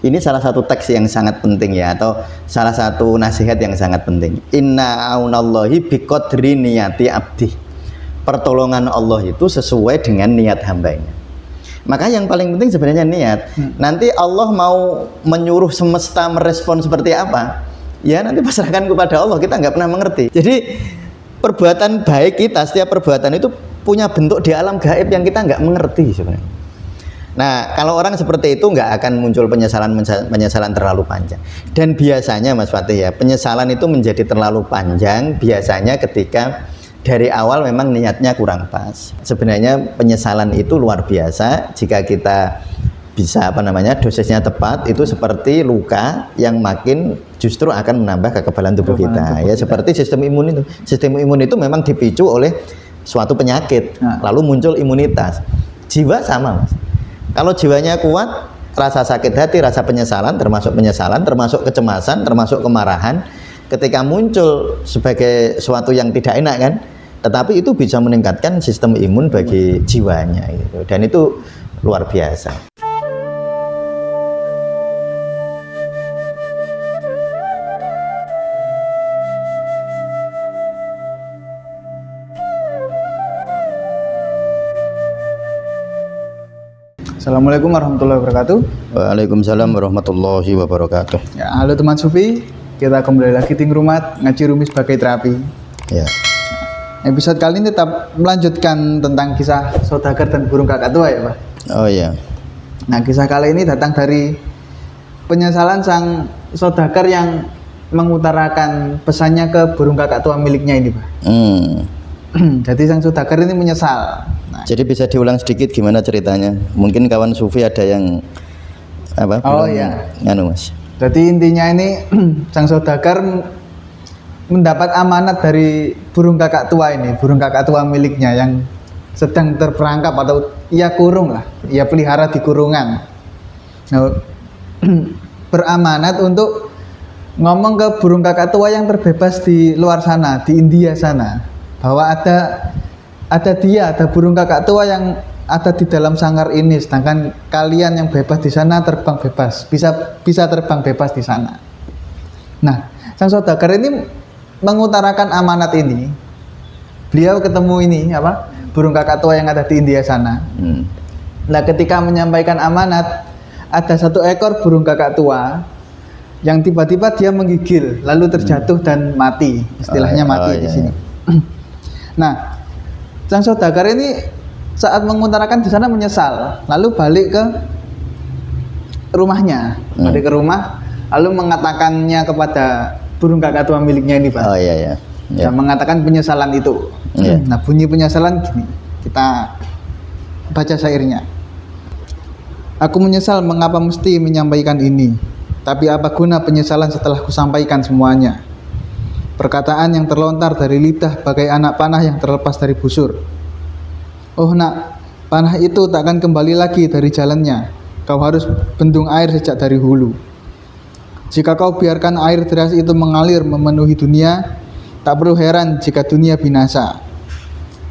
Ini salah satu teks yang sangat penting ya, atau salah satu nasihat yang sangat penting. Inna aunallahi biqadri niyati abdi. Pertolongan Allah itu sesuai dengan niat hambanya. Maka yang paling penting sebenarnya niat. Nanti Allah mau menyuruh semesta merespon seperti apa, ya nanti pasrahkan kepada Allah, kita nggak pernah mengerti. Jadi perbuatan baik kita, setiap perbuatan itu punya bentuk di alam gaib yang kita nggak mengerti sebenarnya. Nah, kalau orang seperti itu nggak akan muncul penyesalan terlalu panjang. Dan biasanya Mas Fatih ya, penyesalan itu menjadi terlalu panjang biasanya ketika dari awal memang niatnya kurang pas. Sebenarnya penyesalan itu luar biasa jika kita bisa dosisnya tepat, itu seperti luka yang makin justru akan menambah kekebalan tubuh kita. Ya, seperti sistem imun itu. Sistem imun itu memang dipicu oleh suatu penyakit, lalu muncul imunitas. Jiwa sama, Mas. Kalau jiwanya kuat, rasa sakit hati, rasa penyesalan, termasuk kecemasan, termasuk kemarahan, ketika muncul sebagai suatu yang tidak enak kan, tetapi itu bisa meningkatkan sistem imun bagi jiwanya gitu. Dan itu luar biasa. Assalamualaikum warahmatullahi wabarakatuh. Waalaikumsalam warahmatullahi wabarakatuh. Ya, halo teman Sufi, kita kembali lagi di Ngrumat ngaji rumis sebagai terapi. Ya. Episode kali ini tetap melanjutkan tentang kisah saudagar dan burung kakak tua ya Pak. Oh iya. Nah, kisah kali ini datang dari penyesalan sang saudagar yang mengutarakan pesannya ke burung kakak tua miliknya ini Pak. Jadi sang saudagar ini menyesal. Nah, jadi bisa diulang sedikit gimana ceritanya? Mungkin kawan Sufi ada yang Oh iya. Mas. Jadi intinya ini sang saudagar mendapat amanat dari burung kakak tua ini, burung kakak tua miliknya yang sedang terperangkap atau ia kurung lah, ia pelihara di kurungan. Nah, beramanat untuk ngomong ke burung kakak tua yang terbebas di luar sana, di India sana, bahwa ada burung kakak tua yang ada di dalam sangkar ini, sedangkan kalian yang bebas di sana terbang bebas, bisa terbang bebas di sana. Nah, sang saudagar ini mengutarakan amanat ini. Beliau ketemu ini burung kakak tua yang ada di India sana. Nah, ketika menyampaikan amanat, ada satu ekor burung kakak tua yang tiba-tiba dia menggigil, lalu terjatuh dan mati. Istilahnya mati di sini. Nah, sang saudagar ini saat mengutarakan di sana menyesal, lalu balik ke rumahnya, balik ke rumah, lalu mengatakannya kepada burung kakak tua miliknya ini, Pak. Oh iya. Ya, mengatakan penyesalan itu. Nah, bunyi penyesalan gini, kita baca syairnya. Aku menyesal mengapa mesti menyampaikan ini, tapi apa guna penyesalan setelah kusampaikan semuanya. Perkataan yang terlontar dari lidah bagai anak panah yang terlepas dari busur. Oh nak, panah itu tak akan kembali lagi dari jalannya. Kau harus bendung air sejak dari hulu. Jika kau biarkan air deras itu mengalir memenuhi dunia, tak perlu heran jika dunia binasa.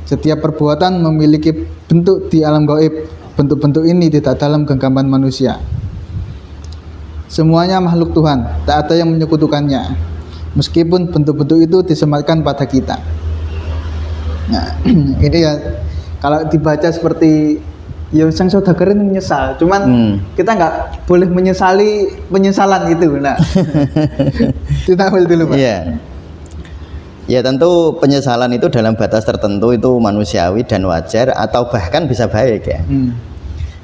Setiap perbuatan memiliki bentuk di alam gaib. Bentuk-bentuk ini tidak dalam genggaman manusia. Semuanya makhluk Tuhan, tak ada yang menyekutukannya. Meskipun bentuk-bentuk itu disematkan pada kita. Nah, ini ya kalau dibaca seperti ya sang saudagar ini menyesal, cuman kita nggak boleh menyesali penyesalan itu. Nah, kita ambil dulu Pak. Iya. Ya tentu penyesalan itu dalam batas tertentu itu manusiawi dan wajar atau bahkan bisa baik ya.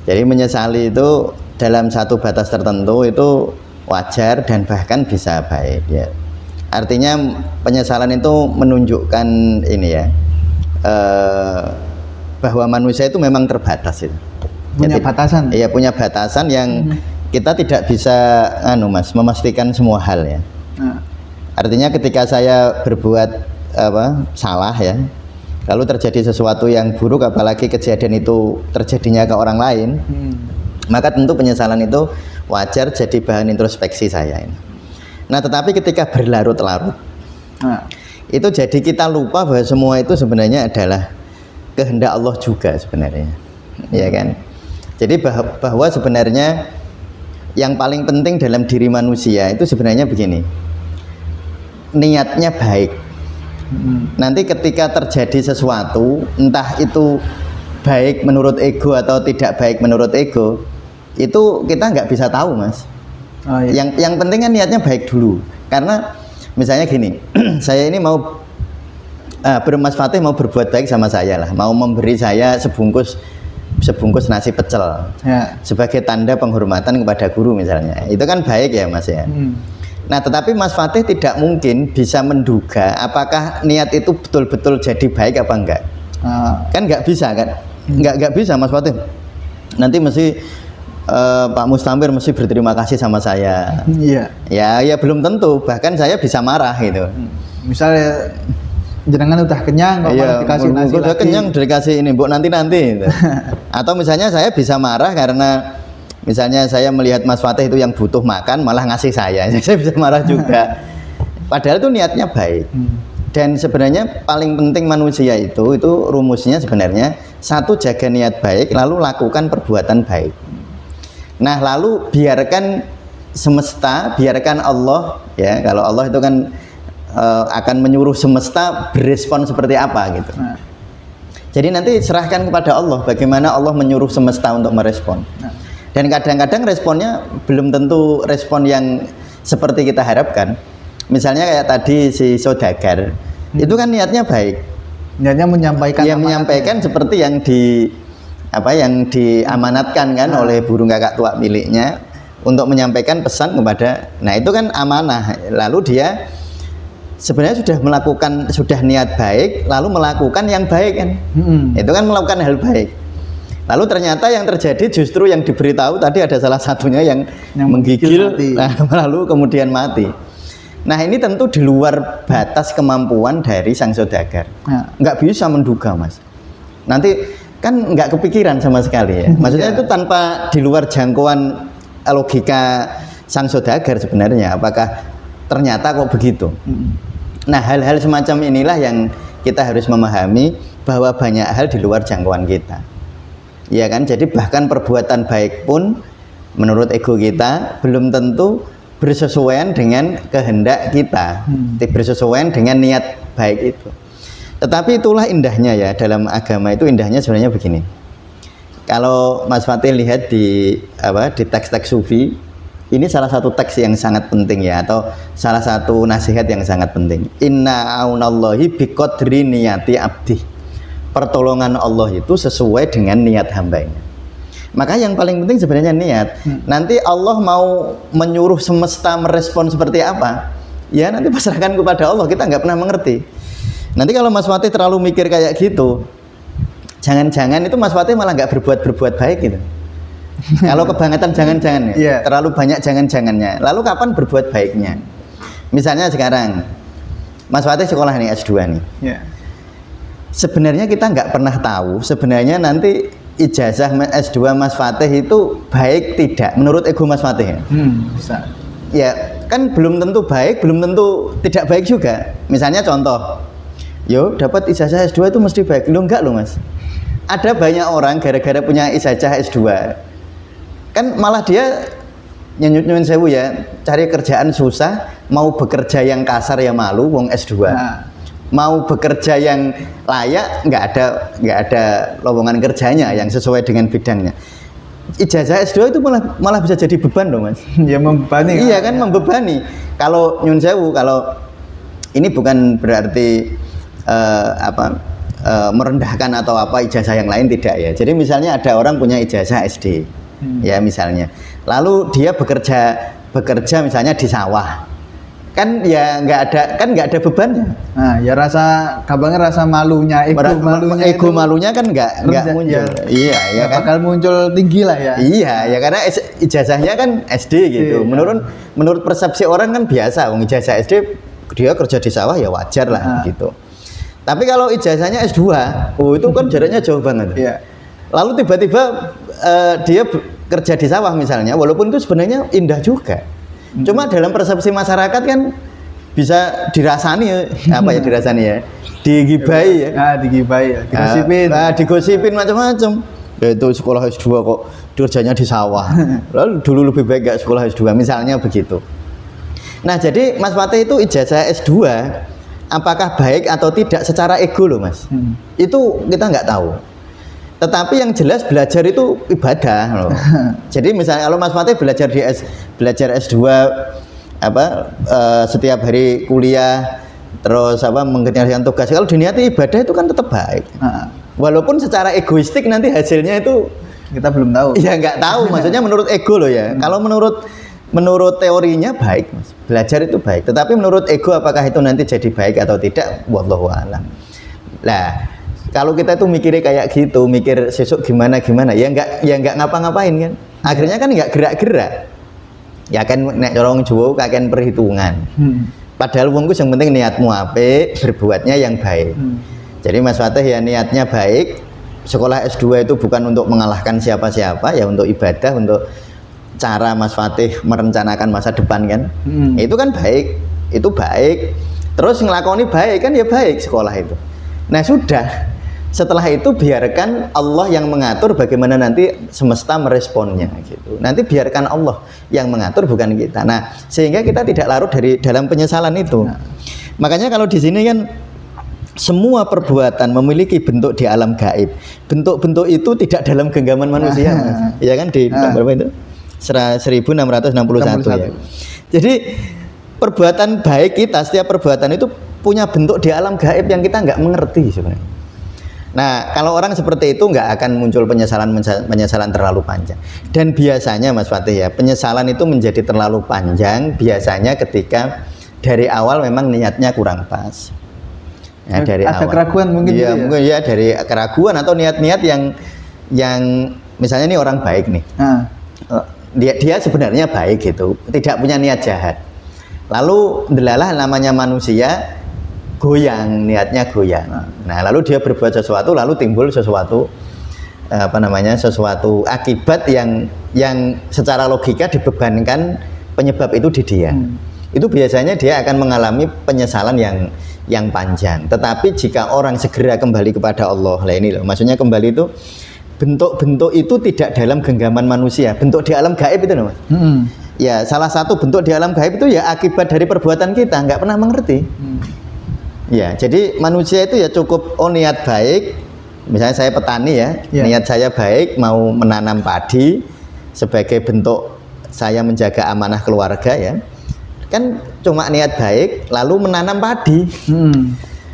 Jadi menyesali itu dalam satu batas tertentu itu wajar dan bahkan bisa baik ya. Artinya penyesalan itu menunjukkan ini ya, bahwa manusia itu memang terbatas itu. Punya batasan. Iya, punya batasan yang kita tidak bisa memastikan semua hal ya. Artinya ketika saya berbuat salah ya, lalu terjadi sesuatu yang buruk, apalagi kejadian itu terjadinya ke orang lain, maka tentu penyesalan itu wajar jadi bahan introspeksi saya ini. Nah, tetapi ketika berlarut-larut, itu jadi kita lupa bahwa semua itu sebenarnya adalah kehendak Allah juga sebenarnya, ya kan? Jadi bahwa sebenarnya yang paling penting dalam diri manusia itu sebenarnya begini, niatnya baik. Nanti ketika terjadi sesuatu, entah itu baik menurut ego atau tidak baik menurut ego, itu kita nggak bisa tahu, Mas. Oh, iya. Yang penting kan niatnya baik dulu. Karena misalnya gini, saya ini mau Mas Fatih mau berbuat baik sama saya lah, mau memberi saya sebungkus nasi pecel Ya. sebagai tanda penghormatan kepada guru misalnya, itu kan baik ya Mas ya. Nah tetapi Mas Fatih tidak mungkin bisa menduga apakah niat itu betul-betul jadi baik apa enggak. Kan nggak bisa kan, nggak bisa Mas Fatih. Nanti mesti Pak Mustamir mesti berterima kasih sama saya. Iya. Ya belum tentu, bahkan saya bisa marah gitu. Misalnya jenengan udah kenyang kok malah dikasih nasi udah lagi. kenyang dikasih ini bu nanti gitu. Atau misalnya saya bisa marah karena misalnya saya melihat Mas Fatih itu yang butuh makan malah ngasih saya bisa marah juga, padahal itu niatnya baik. Dan sebenarnya paling penting manusia itu rumusnya sebenarnya satu, jaga niat baik, lalu lakukan perbuatan baik. Nah lalu biarkan semesta, biarkan Allah ya, kalau Allah itu kan akan menyuruh semesta berespon seperti apa gitu. Jadi nanti serahkan kepada Allah bagaimana Allah menyuruh semesta untuk merespon. Dan kadang-kadang responnya belum tentu respon yang seperti kita harapkan. Misalnya kayak tadi si saudagar, itu kan niatnya baik. Niatnya menyampaikan. Dia menyampaikan seperti yang yang diamanatkan kan oleh burung kakak tua miliknya untuk menyampaikan pesan kepada. Nah itu kan amanah. Lalu dia sebenarnya sudah niat baik, lalu melakukan yang baik kan. Itu kan melakukan hal baik. Lalu ternyata yang terjadi justru yang diberitahu tadi ada salah satunya yang menggigil, lalu kemudian mati. Nah ini tentu di luar batas kemampuan dari sang saudagar. Nggak bisa menduga Mas. Nanti kan nggak kepikiran sama sekali ya. Maksudnya itu tanpa di luar jangkauan logika sang saudagar sebenarnya. Apakah ternyata kok begitu? Nah hal-hal semacam inilah yang kita harus memahami bahwa banyak hal di luar jangkauan kita. Ya kan, jadi bahkan perbuatan baik pun menurut ego kita belum tentu bersesuaian dengan kehendak kita, bersesuaian dengan niat baik itu. Tetapi itulah indahnya ya dalam agama itu, indahnya sebenarnya begini. Kalau Mas Fatih lihat di teks-teks sufi, ini salah satu teks yang sangat penting ya, atau salah satu nasihat yang sangat penting. Inna aunallahi biqadri niyati abdi. Pertolongan Allah itu sesuai dengan niat hambanya. Maka yang paling penting sebenarnya niat. Nanti Allah mau menyuruh semesta merespon seperti apa, ya nanti pasrahkan kepada Allah, kita nggak pernah mengerti. Nanti kalau Mas Fatih terlalu mikir kayak gitu, jangan-jangan itu Mas Fatih malah nggak berbuat baik gitu. Kalau kebangetan jangan-jangan ya, terlalu banyak jangan-jangannya. Lalu kapan berbuat baiknya? Misalnya sekarang Mas Fatih sekolah nih S2 nih. Sebenarnya kita nggak pernah tahu sebenarnya nanti ijazah S2 Mas Fatih itu baik tidak menurut ego Mas Fatih. Bisa. Ya kan belum tentu baik, belum tentu tidak baik juga. Misalnya contoh, dapat ijazah S2 itu mesti baik. Enggak loh Mas. Ada banyak orang gara-gara punya ijazah S2 kan malah dia nyunyun sewu ya, cari kerjaan susah, mau bekerja yang kasar ya malu, wong S2. Mau bekerja yang layak, nggak ada lowongan kerjanya yang sesuai dengan bidangnya. Ijazah S2 itu malah bisa jadi beban dong Mas. Ya membebani. Iya kan membebani. Kalau nyunyun sewu, kalau ini bukan berarti merendahkan atau apa ijazah yang lain, tidak ya. Jadi misalnya ada orang punya ijazah SD. Ya misalnya, lalu dia bekerja misalnya di sawah, kan ya nggak ada bebannya. Nah ya gampangnya rasa malunya, ego malunya kan nggak muncul. Iya ya kan, bakal muncul tinggi lah ya. Iya ya karena ijazahnya kan SD gitu. Menurut persepsi orang kan biasa, ijazah SD dia kerja di sawah ya wajar lah gitu. Tapi kalau ijazahnya S2, itu kan jaraknya jauh banget. Lalu tiba-tiba dia kerja di sawah misalnya, walaupun itu sebenarnya indah juga. Cuma dalam persepsi masyarakat kan bisa dirasani digibai ya. Digibai ya, digosipin. Digosipin macam-macam. yaitu sekolah S2 kok kerjanya di sawah. Lalu dulu lebih baik gak sekolah S2 misalnya begitu. Nah, jadi Mas Fatih itu ijazah S2 apakah baik atau tidak secara ego loh Mas. Itu kita nggak tahu. Tetapi yang jelas belajar itu ibadah loh. Jadi misalnya kalau Mas Fatih belajar S2 setiap hari kuliah terus mengerjakan tugas, kalau diniati ibadah itu kan tetap baik. Walaupun secara egoistik nanti hasilnya itu kita belum tahu. Ya nggak tahu, maksudnya menurut ego loh ya. Kalau menurut teorinya baik Mas. Belajar itu baik. Tetapi menurut ego apakah itu nanti jadi baik atau tidak? Wallahu a'lam. Nah, kalau kita itu mikirnya kayak gitu, mikir sesuk gimana ya nggak ngapa-ngapain kan. Akhirnya kan nggak gerak-gerak. Ya kan nek corong Jawa kakek perhitungan. Padahal wongku yang penting niatmu apik, berbuatnya yang baik. Jadi Mas Fatih ya niatnya baik. Sekolah S2 itu bukan untuk mengalahkan siapa-siapa, ya untuk ibadah, untuk cara Mas Fatih merencanakan masa depan kan. Itu kan baik, itu baik. Terus ngelakoni baik kan ya baik sekolah itu. Nah sudah, setelah itu biarkan Allah yang mengatur bagaimana nanti semesta meresponnya gitu. Nanti biarkan Allah yang mengatur, bukan kita. Nah, sehingga kita tidak larut dalam penyesalan itu. Makanya kalau di sini kan semua perbuatan memiliki bentuk di alam gaib. Bentuk-bentuk itu tidak dalam genggaman manusia, Mas. Ya kan di berapa itu? 1661 ya. Jadi perbuatan baik kita, setiap perbuatan itu punya bentuk di alam gaib yang kita nggak mengerti sebenarnya. Nah, kalau orang seperti itu nggak akan muncul penyesalan terlalu panjang. Dan biasanya Mas Fatih ya, penyesalan itu menjadi terlalu panjang biasanya ketika dari awal memang niatnya kurang pas. Ya, dari ada awal. Keraguan mungkin ya, gitu ya? Mungkin ya dari keraguan atau niat-niat yang misalnya ini orang baik nih. Dia sebenarnya baik gitu, tidak punya niat jahat. Lalu delalah namanya manusia goyang, niatnya goyang. Nah, lalu dia berbuat sesuatu, lalu timbul sesuatu sesuatu akibat yang secara logika dibebankan penyebab itu di dia. Itu biasanya dia akan mengalami penyesalan yang panjang. Tetapi jika orang segera kembali kepada Allah, lah ini loh, maksudnya kembali itu bentuk-bentuk itu tidak dalam genggaman manusia, bentuk di alam gaib itu loh Mas. Ya, salah satu bentuk di alam gaib itu ya akibat dari perbuatan kita, nggak pernah mengerti. Ya, jadi manusia itu ya cukup niat baik. Misalnya saya petani ya, niat saya baik mau menanam padi sebagai bentuk saya menjaga amanah keluarga ya. Kan cuma niat baik lalu menanam padi.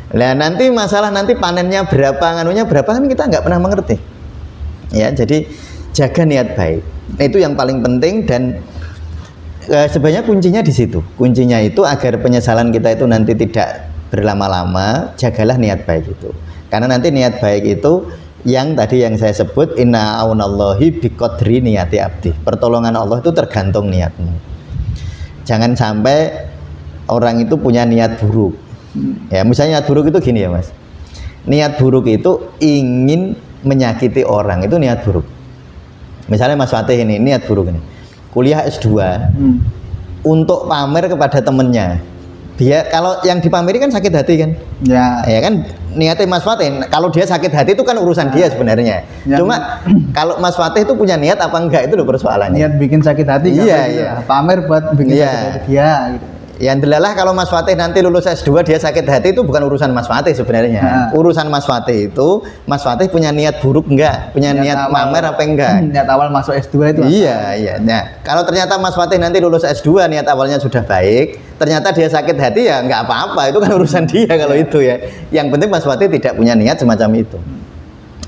Nah, nanti masalah nanti panennya berapa, nganunya berapa kan kita nggak pernah mengerti. Ya, jadi jaga niat baik. Itu yang paling penting dan sebenarnya kuncinya di situ. Kuncinya itu agar penyesalan kita itu nanti tidak berlama-lama, jagalah niat baik itu. Karena nanti niat baik itu yang tadi yang saya sebut inna aunallahi biqadri niyati abdi. Pertolongan Allah itu tergantung niatmu. Jangan sampai orang itu punya niat buruk. Ya, misalnya niat buruk itu gini ya, Mas. Niat buruk itu ingin menyakiti orang, itu niat buruk. Misalnya Mas Fatih ini niat buruk ini. Kuliah S2 untuk pamer kepada temennya. Dia kalau yang dipameri kan sakit hati kan, ya kan niatnya Mas Fatih. Kalau dia sakit hati itu kan urusan dia sebenarnya. Cuma kalau Mas Fatih itu punya niat apa enggak itu loh persoalannya. Niat bikin sakit hati, iya. Pamer buat bikin sakit hati dia. Gitu. Yang delalah kalau Mas Fatih nanti lulus S2 dia sakit hati itu bukan urusan Mas Fatih sebenarnya. Urusan Mas Fatih itu Mas Fatih punya niat buruk enggak, punya niat pamer apa enggak. Niat awal masuk S2 itu. Iya. Nah, kalau ternyata Mas Fatih nanti lulus S2 niat awalnya sudah baik, ternyata dia sakit hati ya enggak apa-apa, itu kan urusan dia kalau itu ya. Yang penting Mas Fatih tidak punya niat semacam itu.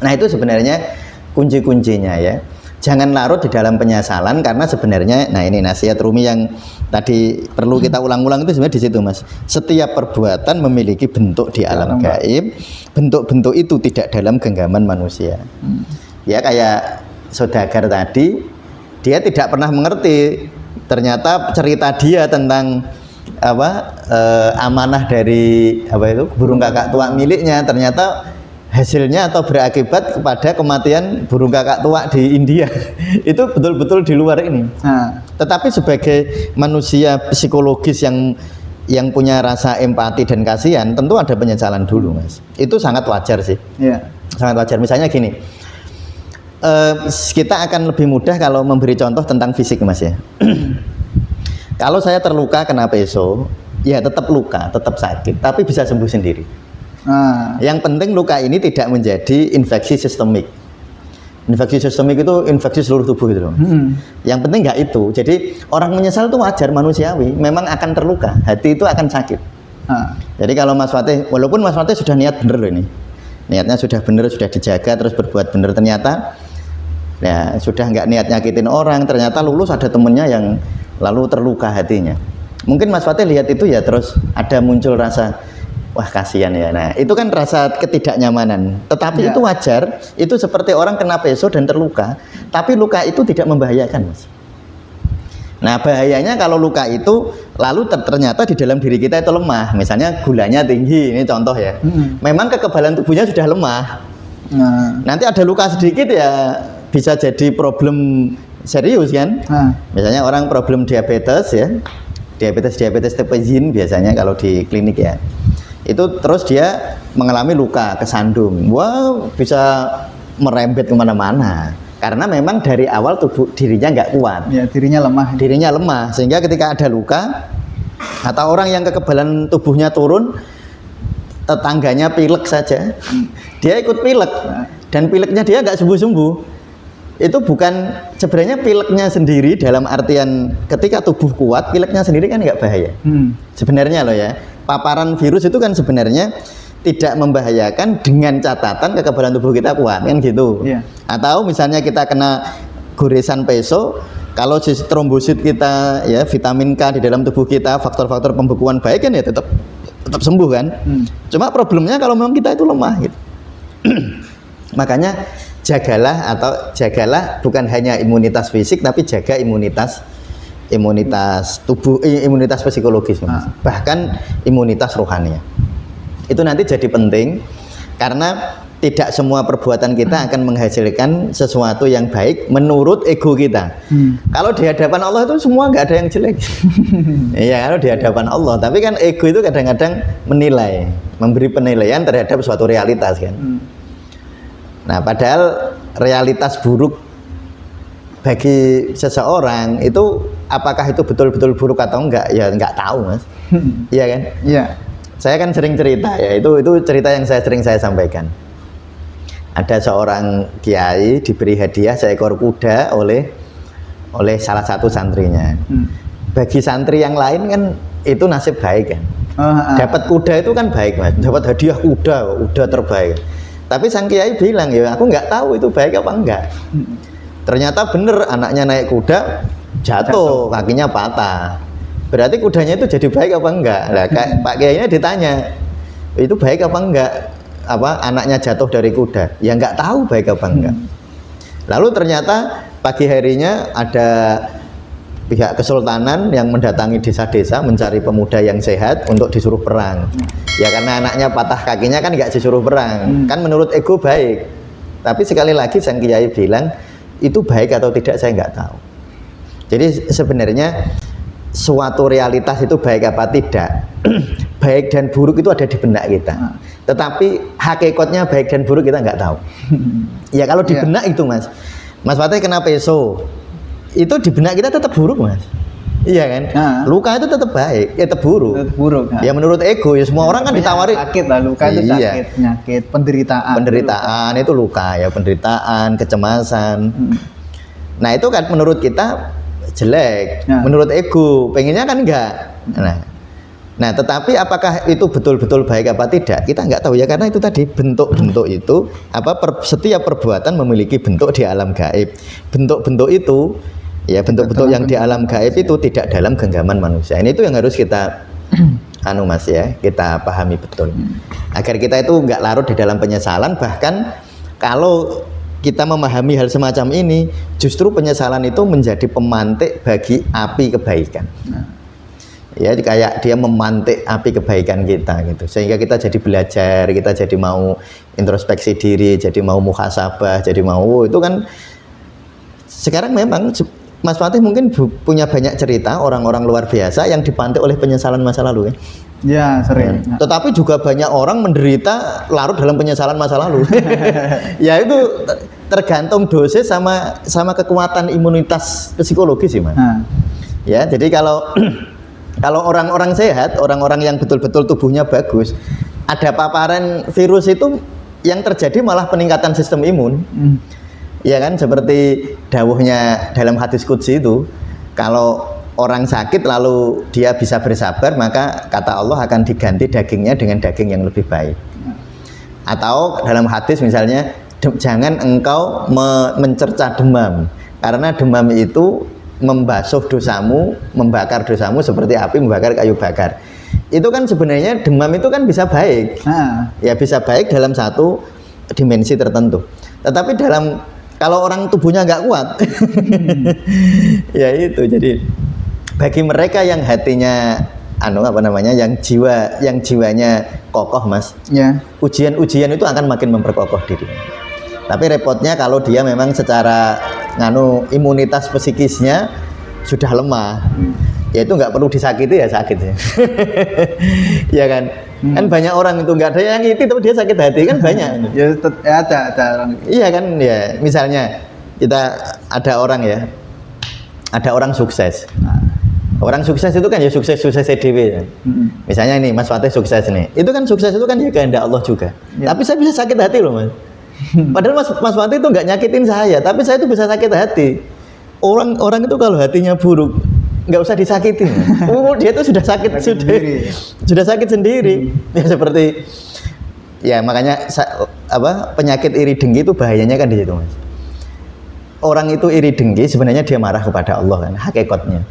Nah, itu sebenarnya kunci-kuncinya ya. Jangan larut di dalam penyesalan karena sebenarnya, nah ini nasihat Rumi yang tadi perlu kita ulang-ulang itu sebenarnya di situ Mas. Setiap perbuatan memiliki bentuk di alam gaib. Bentuk-bentuk itu tidak dalam genggaman manusia. Ya kayak saudagar tadi, dia tidak pernah mengerti. Ternyata cerita dia tentang amanah dari burung kakak tua miliknya ternyata hasilnya atau berakibat kepada kematian burung kakak tua di India. Itu betul-betul di luar ini. Tetapi sebagai manusia psikologis yang punya rasa empati dan kasihan, tentu ada penyesalan dulu Mas. Itu sangat wajar sih. Sangat wajar. Misalnya gini, kita akan lebih mudah kalau memberi contoh tentang fisik Mas ya. Kalau saya terluka kena peso, ya tetap luka, tetap sakit, tapi bisa sembuh sendiri. Yang penting luka ini tidak menjadi infeksi sistemik. Infeksi sistemik itu infeksi seluruh tubuh gitu loh. Yang penting nggak itu. Jadi orang menyesal itu wajar, manusiawi. Memang akan terluka, hati itu akan sakit. Jadi kalau Mas Fatih, walaupun Mas Fatih sudah niat bener loh ini, niatnya sudah bener, sudah dijaga, terus berbuat bener, ternyata ya sudah nggak niat nyakitin orang, ternyata lulus ada temennya yang lalu terluka hatinya. Mungkin Mas Fatih lihat itu ya terus ada muncul rasa wah kasihan ya. Nah itu kan rasa ketidaknyamanan. Tetapi itu wajar. Itu seperti orang kena peso dan terluka. Tapi luka itu tidak membahayakan Mas. Nah bahayanya kalau luka itu lalu ternyata di dalam diri kita itu lemah. Misalnya gulanya tinggi, ini contoh ya. Memang kekebalan tubuhnya sudah lemah. Nanti ada luka sedikit ya bisa jadi problem serius kan. Misalnya orang problem diabetes ya, diabetes tipe yin biasanya kalau di klinik ya, itu terus dia mengalami luka kesandung, wah bisa merembet kemana-mana karena memang dari awal tubuh dirinya nggak kuat ya, dirinya lemah sehingga ketika ada luka atau orang yang kekebalan tubuhnya turun, tetangganya pilek saja dia ikut pilek dan pileknya dia nggak sembuh-sembuh. Itu bukan sebenarnya pileknya sendiri dalam artian ketika tubuh kuat, pileknya sendiri kan nggak bahaya. Sebenarnya loh ya, paparan virus itu kan sebenarnya tidak membahayakan dengan catatan kekebalan tubuh kita kuat kan gitu. Atau misalnya kita kena goresan peso, kalau trombosit kita ya, vitamin K di dalam tubuh kita, faktor-faktor pembekuan baik kan ya tetap sembuh kan. Cuma problemnya kalau memang kita itu lemah gitu. Makanya jagalah bukan hanya imunitas fisik tapi jaga imunitas tubuh, imunitas psikologis, bahkan imunitas rohani. Itu nanti jadi penting karena tidak semua perbuatan kita akan menghasilkan sesuatu yang baik menurut ego kita. Kalau di hadapan Allah itu semua nggak ada yang jelek. Iya, kalau di hadapan Allah, tapi kan ego itu kadang-kadang menilai, memberi penilaian terhadap suatu realitas kan. Nah, padahal realitas buruk bagi seseorang itu apakah itu betul-betul buruk atau enggak ya enggak tahu Mas. Iya kan? Iya. Saya kan sering cerita ya, itu cerita yang sering saya sampaikan. Ada seorang kiai diberi hadiah seekor kuda oleh salah satu santrinya. Bagi santri yang lain kan itu nasib baik kan. Dapat kuda itu kan baik Mas, dapat hadiah kuda terbaik. Tapi sang kiai bilang ya aku nggak tahu itu baik apa enggak. Ternyata bener anaknya naik kuda jatuh, kakinya patah. Berarti kudanya itu jadi baik apa enggak? Nah, Pak Kiainya ditanya itu baik apa enggak? Anaknya jatuh dari kuda? Ya nggak tahu baik apa enggak. Lalu ternyata pagi harinya ada pihak kesultanan yang mendatangi desa-desa mencari pemuda yang sehat untuk disuruh perang. Ya karena anaknya patah kakinya kan nggak disuruh perang. Kan menurut ego baik. Tapi sekali lagi sang kiai bilang itu baik atau tidak saya nggak tahu. Jadi sebenarnya suatu realitas itu baik apa tidak, baik dan buruk itu ada di benak kita. Tetapi hakikatnya baik dan buruk kita nggak tahu. Ya kalau di benak itu Mas Fatih kena peso, itu di benak kita tetap buruk Mas. Iya kan? Luka itu tetap baik, ya tetap buruk. Ya menurut ego ya semua orang kan ditawari sakit lah, luka itu sakit, penyakit, penderitaan itu luka ya, penderitaan, kecemasan. Nah itu kan menurut kita jelek, menurut ego pengennya kan enggak. Nah tetapi apakah itu betul-betul baik apa tidak kita nggak tahu ya, karena itu tadi bentuk-bentuk itu setiap perbuatan memiliki bentuk di alam gaib. Bentuk-bentuk itu ya bentuk-bentuk yang di alam gaib itu tidak dalam genggaman manusia. Ini itu yang harus kita Mas ya, kita pahami betul agar kita itu nggak larut di dalam penyesalan. Bahkan kalau kita memahami hal semacam ini, justru penyesalan itu menjadi pemantik bagi api kebaikan. Ya kayak dia memantik api kebaikan kita gitu, sehingga kita jadi belajar, kita jadi mau introspeksi diri, jadi mau muhasabah, jadi mau itu kan. Sekarang memang Mas Fatih mungkin punya banyak cerita orang-orang luar biasa yang dipantik oleh penyesalan masa lalu ya. Ya sering. Tetapi juga banyak orang menderita larut dalam penyesalan masa lalu. Ya itu tergantung dosis sama kekuatan imunitas psikologis sih, Mas. Nah, Ya, jadi kalau kalau orang-orang sehat, orang-orang yang betul-betul tubuhnya bagus, ada paparan virus itu yang terjadi malah peningkatan sistem imun. Ya kan, seperti dawuhnya dalam hadis qudsi itu, kalau orang sakit lalu dia bisa bersabar, maka kata Allah akan diganti dagingnya dengan daging yang lebih baik. Atau dalam hadis misalnya, jangan engkau mencerca demam, karena demam itu membasuh dosamu, membakar dosamu seperti api membakar kayu bakar. Itu kan sebenarnya demam itu kan bisa baik. Ya bisa baik dalam satu dimensi tertentu. Tetapi kalau orang tubuhnya nggak kuat, ya itu. Jadi bagi mereka yang hatinya yang jiwanya kokoh, Mas. ya. Ujian-ujian itu akan makin memperkokoh diri. Tapi repotnya kalau dia memang secara imunitas psikisnya sudah lemah, ya itu nggak perlu disakiti ya sakit ya. Ya kan? Kan banyak orang itu nggak ada yang itu tapi dia sakit hati kan banyak. Ya, ada orang. Iya kan ya. Misalnya ada orang sukses. Orang sukses itu kan ya sukses EDW ya. Misalnya ini Mas Fatih sukses nih. Itu kan sukses itu kan ya kehendak Allah juga. Ya. Tapi saya bisa sakit hati loh, Mas. Padahal Mas Fatih itu nggak nyakitin saya, tapi saya itu bisa sakit hati. Orang itu kalau hatinya buruk nggak usah disakitin. Dia itu sudah sakit sudah sakit sendiri. Ya seperti ya makanya penyakit iri dengki itu bahayanya kan di situ, Mas. Orang itu iri dengki sebenarnya dia marah kepada Allah kan hakikatnya.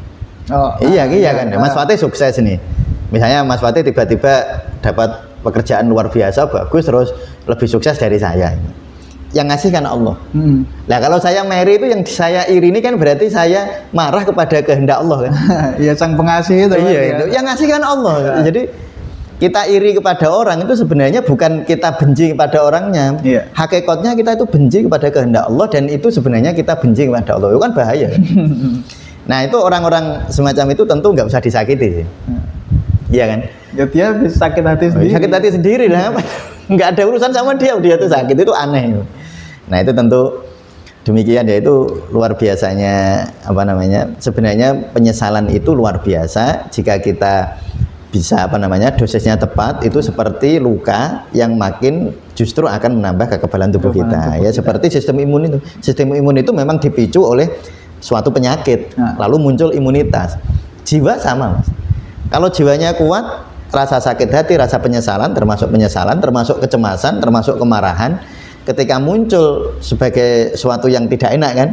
Iya kan. Mas Fatih sukses nih. Misalnya Mas Fatih tiba-tiba dapat pekerjaan luar biasa bagus terus lebih sukses dari saya. Yang ngasih kan Allah. Nah kalau saya Mary itu yang saya iri ini kan berarti saya marah kepada kehendak Allah kan. Iya sang pengasih itu. Iya itu. Yang ngasih kan Allah. Jadi kita iri kepada orang itu sebenarnya bukan kita benci kepada orangnya. Hakikatnya kita itu benci kepada kehendak Allah dan itu sebenarnya kita benci kepada Allah. Itu kan bahaya. Nah itu orang-orang semacam itu tentu nggak usah disakiti sih. Iya kan? Ya dia bisa sakit hati sendiri. Sakit hati sendiri lah. Nggak ada urusan sama dia tuh sakit itu aneh. Nah itu tentu demikian ya, itu luar biasanya sebenarnya penyesalan itu luar biasa jika kita bisa dosisnya tepat. Itu seperti luka yang makin justru akan menambah kekebalan tubuh kita. Ya seperti sistem imun itu memang dipicu oleh suatu penyakit lalu muncul imunitas. Jiwa sama, Mas. Kalau jiwanya kuat, rasa sakit hati, rasa penyesalan, termasuk kecemasan, termasuk kemarahan, ketika muncul sebagai suatu yang tidak enak kan,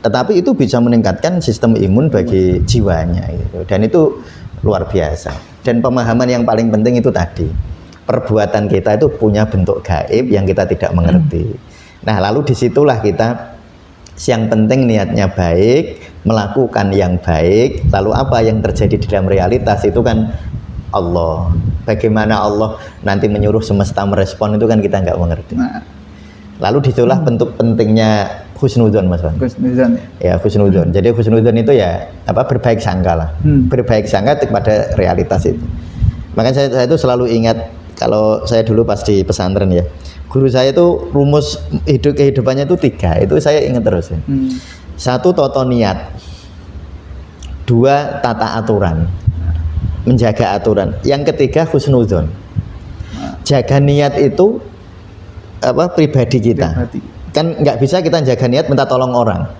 tetapi itu bisa meningkatkan sistem imun bagi jiwanya gitu. Dan itu luar biasa. Dan pemahaman yang paling penting itu tadi, perbuatan kita itu punya bentuk gaib yang kita tidak mengerti. Nah lalu disitulah kita, yang penting niatnya baik, melakukan yang baik, lalu apa yang terjadi di dalam realitas itu kan Allah. Bagaimana Allah nanti menyuruh semesta merespon itu kan kita nggak mengerti. Lalu disitulah bentuk pentingnya husnudzon, Mas. Husnudzon. Ya husnudzon. Jadi husnudzon itu ya berbaik sangka lah. Berbaik sangka kepada realitas itu. Makanya saya itu selalu ingat kalau saya dulu pas di pesantren ya. Guru saya itu rumus kehidupannya itu 3, itu saya ingat terus ya. 1 toto niat, 2 tata aturan, menjaga aturan. Yang ketiga husnudzon. Jaga niat itu pribadi kita. Kan nggak bisa kita jaga niat minta tolong orang.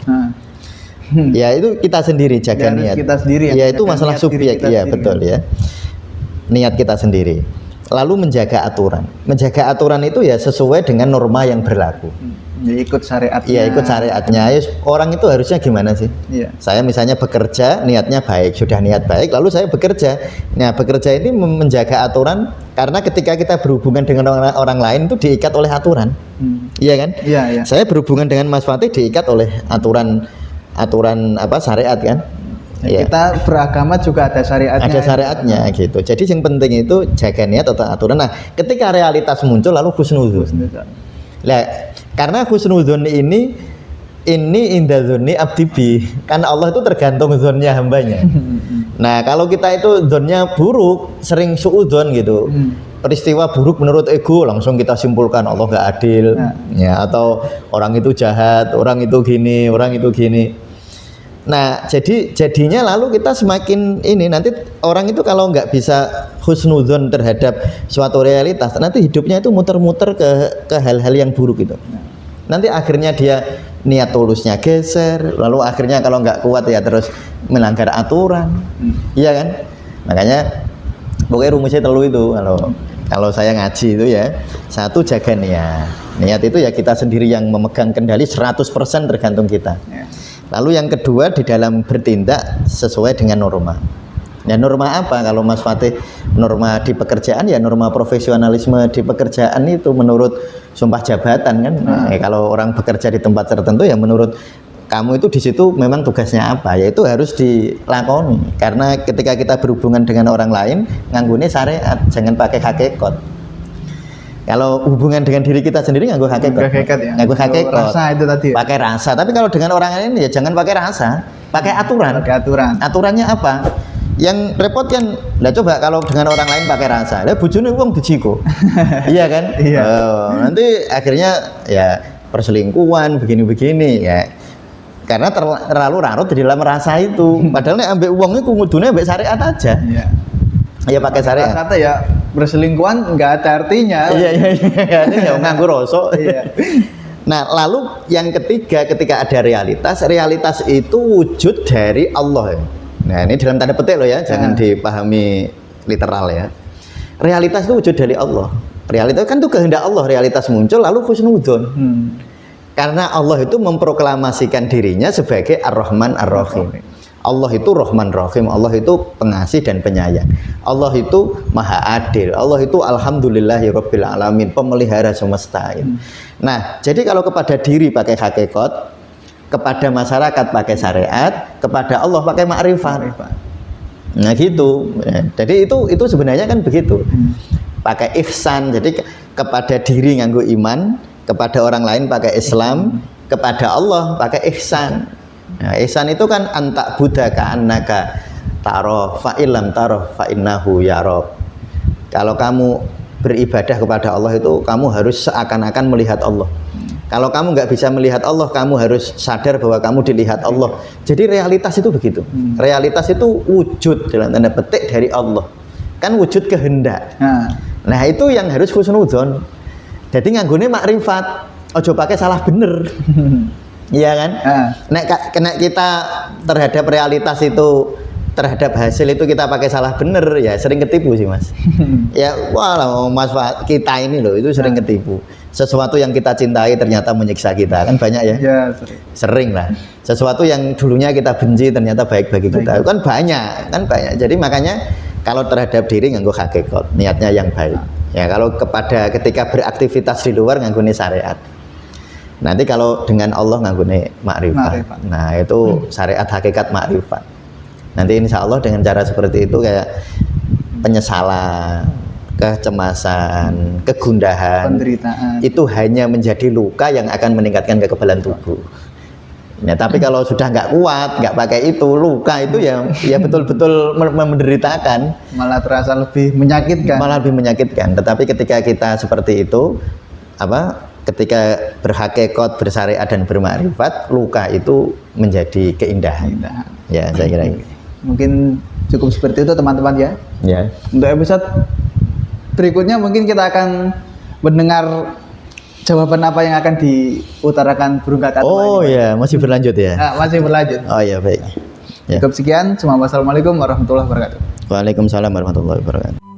Ya itu kita sendiri jaga niat. Kita sendiri ya itu masalah subjek ya betul ya. Niat kita sendiri. Lalu menjaga aturan. Menjaga aturan itu ya sesuai dengan norma yang berlaku. Ya ikut syariatnya. Ya ikut syariatnya. Orang itu harusnya gimana sih? Ya. Saya misalnya bekerja, niatnya baik, sudah niat baik, lalu saya bekerja. Nah bekerja ini menjaga aturan karena ketika kita berhubungan dengan orang lain itu diikat oleh aturan. Iya kan? Iya. Saya berhubungan dengan Mas Fatih diikat oleh aturan syariat kan? Ya. Kita beragama juga ada syariatnya. Ada syariatnya gitu. Jadi yang penting itu jaga niat atau aturan. Nah, ketika realitas muncul lalu husnudzon. Nah, karena husnudzon ini inda dzonni abdi bi. Kan Allah itu tergantung dzonnya hambanya. Nah, kalau kita itu dzonnya buruk, sering suudzon gitu. peristiwa buruk menurut ego langsung kita simpulkan Allah nggak adil, ya, atau orang itu jahat, orang itu gini, orang itu gini. Nah, jadinya lalu kita semakin ini, nanti orang itu kalau nggak bisa husnudzon terhadap suatu realitas, nanti hidupnya itu muter-muter ke hal-hal yang buruk itu. Nanti akhirnya dia niat tulusnya geser, lalu akhirnya kalau nggak kuat ya terus melanggar aturan, iya kan? Makanya pokoknya rumusnya telu itu, kalau saya ngaji itu ya, satu jaga niat itu ya kita sendiri yang memegang kendali 100% tergantung kita. Lalu yang kedua di dalam bertindak sesuai dengan norma. Ya norma apa? Kalau Mas Fatih norma di pekerjaan ya norma profesionalisme di pekerjaan itu menurut sumpah jabatan kan. Kalau orang bekerja di tempat tertentu ya menurut kamu itu di situ memang tugasnya apa? Ya itu harus dilakoni. Karena ketika kita berhubungan dengan orang lain nganggune syariat, jangan pakai hakikat. Kalau hubungan dengan diri kita sendiri nganggo hakikat ya. Nganggo hakikat. Rasa itu tadi. Pakai rasa. Tapi kalau dengan orang lain ya jangan pakai rasa, pakai aturan. Pakai aturan. Aturannya apa? Yang repot kan, lah coba kalau dengan orang lain pakai rasa, lah bojone wong dijiko. Iya kan? Iya. Nanti akhirnya ya perselingkuhan begini-begini ya. Karena terlalu larut di dalam rasa itu. Padahal nek ambek wong iku ngudune ambek syariat aja. Iya. Ya pakai syariat. Kata ya berselingkuhan nggak ada artinya. Iya. Ini ya nganggo rasa. Iya. Nah, lalu yang ketiga ketika ada realitas itu wujud dari Allah. Nah, ini dalam tanda petik loh ya, jangan dipahami literal ya. Realitas itu wujud dari Allah. Realitas kan itu kehendak Allah, realitas muncul lalu husnudzon. Karena Allah itu memproklamasikan dirinya sebagai Ar-Rahman Ar-Rahim. Allah itu Rahman Rahim, Allah itu pengasih dan penyayang. Allah itu Maha Adil, Allah itu Alhamdulillahirabbil alamin, pemelihara semesta. Nah, jadi kalau kepada diri pakai hakikat, kepada masyarakat pakai syariat, kepada Allah pakai makrifat. Nah, gitu. Jadi itu sebenarnya kan begitu. Pakai ihsan, jadi kepada diri nganggo iman, kepada orang lain pakai Islam, kepada Allah pakai ihsan. Nah, ihsan itu kan antak buddha ka'annaka taroh fa illam taroh fa innahu yaroh. Kalau kamu beribadah kepada Allah itu kamu harus seakan-akan melihat Allah. Kalau kamu nggak bisa melihat Allah, kamu harus sadar bahwa kamu dilihat Allah. Jadi realitas itu begitu. Realitas itu wujud dalam tanda petik dari Allah. Kan wujud kehendak. Nah itu yang harus husnudzon. Jadi nganggone makrifat. Ojo pakai salah bener. Iya kan? Nek kita terhadap realitas itu, terhadap hasil itu kita pakai salah bener, ya sering ketipu sih Mas. Ya walau Mas kita ini loh itu sering ketipu. Sesuatu yang kita cintai ternyata menyiksa kita, kan banyak ya? Ya sering lah. Sesuatu yang dulunya kita benci ternyata baik bagi kita, kan banyak. Jadi makanya kalau terhadap diri nganggo hakikat, niatnya yang baik. Ya kalau ketika beraktivitas di luar nganggone syariat. Nanti kalau dengan Allah nganggone makrifat. Nah, itu syariat hakikat makrifat. Nanti insya Allah dengan cara seperti itu kayak penyesalan, kecemasan, kegundahan, penderitaan itu hanya menjadi luka yang akan meningkatkan kekebalan tubuh. Ya, tapi kalau sudah nggak kuat, nggak pakai itu, luka itu ya betul-betul menderitakan. Malah terasa lebih menyakitkan. Malah lebih menyakitkan. Tetapi ketika kita seperti itu, ketika berhakikat, bersyariat dan bermakrifat, luka itu menjadi keindahan. Ya, saya kira ini. Mungkin cukup seperti itu teman-teman ya. Ya. Untuk episode berikutnya mungkin kita akan mendengar jawaban apa yang akan diutarakan burung kakak tua. Oh iya, masih berlanjut ya? Nah, masih berlanjut. Oh iya, baik. Ya. Cukup sekian. Wassalamualaikum warahmatullahi wabarakatuh. Waalaikumsalam warahmatullahi wabarakatuh.